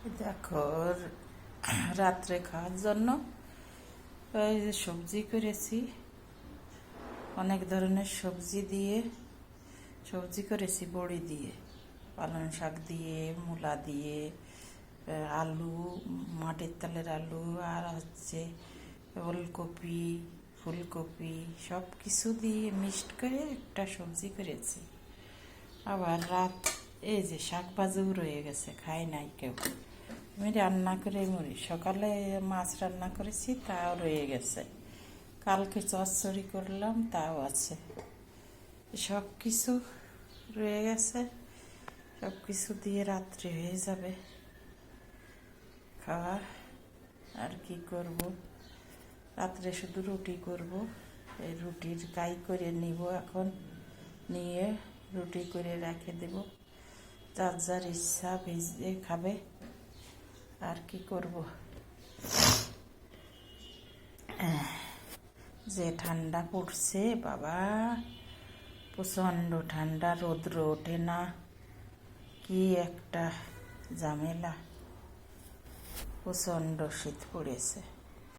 দেখো, রাত্রে খাওয়ার জন্য এই যে সবজি করেছি, অনেক ধরনের সবজি করেছি। বড়ি দিয়ে, পালং শাক দিয়ে, মূলা দিয়ে, আলু, মাটির তলের আলু, আর হচ্ছে ওলকপি, ফুলকপি, সব কিছু দিয়ে মিক্সড করে একটা সবজি করেছি। আবার এই যে শাক ভাজিও রয়ে গেছে, খাই নাই কেউ। আমি রান্না করে মরি। সকালে মাছ রান্না করেছি, তাও রয়ে গেছে। কালকে চচ্চড়ি করলাম, তাও আছে। সব কিছু রয়ে গেছে, সব কিছু দিয়ে রাত্রে হয়ে যাবে খাওয়া। আর কি করব, রাত্রে শুধু রুটি করব। এই রুটির কাই করে নিব এখন, নিয়ে রুটি করে রেখে দেব। যার যার ইচ্ছা ভেজে খাবে। আর কি করব, যে ঠান্ডা পড়ছে বাবা, প্রচণ্ড ঠান্ডা, রৌদ্র ওঠে না, কি একটা ঝামেলা, প্রচণ্ড শীত পড়েছে।